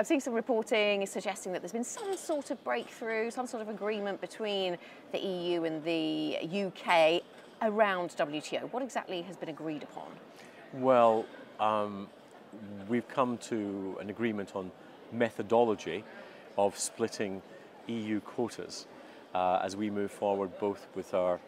I've seen some reporting suggesting that there's been some sort of breakthrough, some sort of agreement between the EU and the UK around WTO. What exactly has been agreed upon? Well, we've come to an agreement on methodology of splitting EU quotas as we move forward, both with our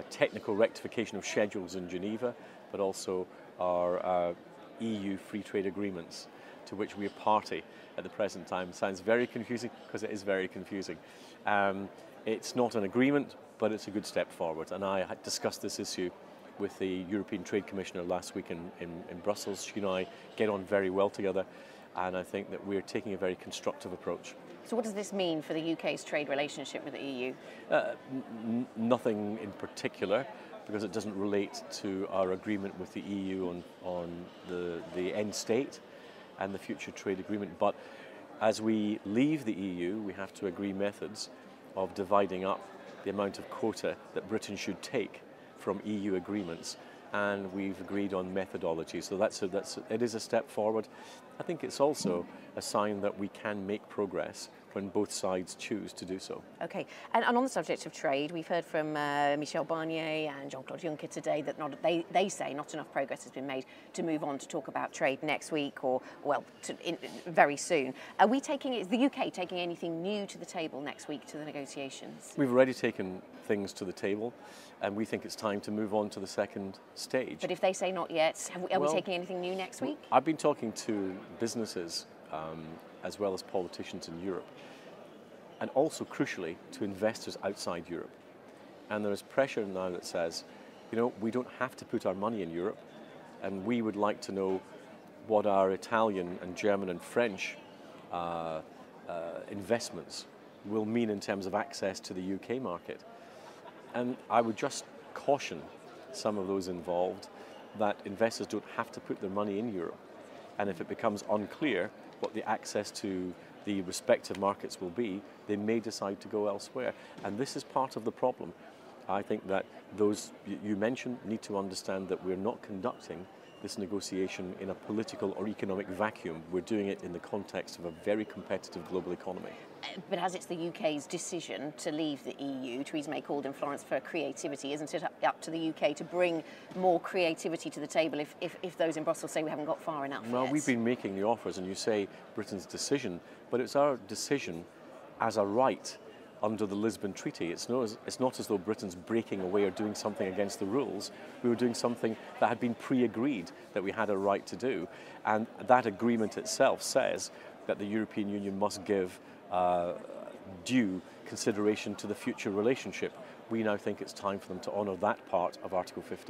technical rectification of schedules in Geneva, but also our EU free trade agreements, to which we are party at the present time. Sounds very confusing, because it is very confusing. It's not an agreement, but it's a good step forward. And I had discussed this issue with the European Trade Commissioner last week in Brussels. She and I get on very well together, and I think that we're taking a very constructive approach. So what does this mean for the UK's trade relationship with the EU? Nothing in particular, because it doesn't relate to our agreement with the EU on the end state and the future trade agreement. But as we leave the EU, we have to agree methods of dividing up the amount of quota that Britain should take from EU agreements, and we've agreed on methodology. So it is a step forward. I think it's also a sign that we can make progress when both sides choose to do so. Okay, and on the subject of trade, we've heard from Michel Barnier and Jean-Claude Juncker today that they say not enough progress has been made to move on to talk about trade next week, or, well, very soon. Are we is the UK taking anything new to the table next week to the negotiations? We've already taken things to the table, and we think it's time to move on to the second stage. But if they say not yet, are we taking anything new next week? I've been talking to businesses as well as politicians in Europe, and also, crucially, to investors outside Europe. And there is pressure now that says, you know, we don't have to put our money in Europe, and we would like to know what our Italian and German and French investments will mean in terms of access to the UK market. And I would just caution some of those involved that investors don't have to put their money in Europe. And if it becomes unclear what the access to the respective markets will be, they may decide to go elsewhere. And this is part of the problem. I think that those you mentioned need to understand that we're not conducting this negotiation in a political or economic vacuum. We're doing it in the context of a very competitive global economy. But as it's the UK's decision to leave the EU, Theresa May called in Florence for creativity. Isn't it up to the UK to bring more creativity to the table if those in Brussels say we haven't got far enough Well, yet? we've been making the offers, and you say Britain's decision, but it's our decision as a right under the Lisbon Treaty. It's not as though Britain's breaking away or doing something against the rules. We were doing something that had been pre-agreed that we had a right to do. And that agreement itself says that the European Union must give due consideration to the future relationship. We now think it's time for them to honour that part of Article 50.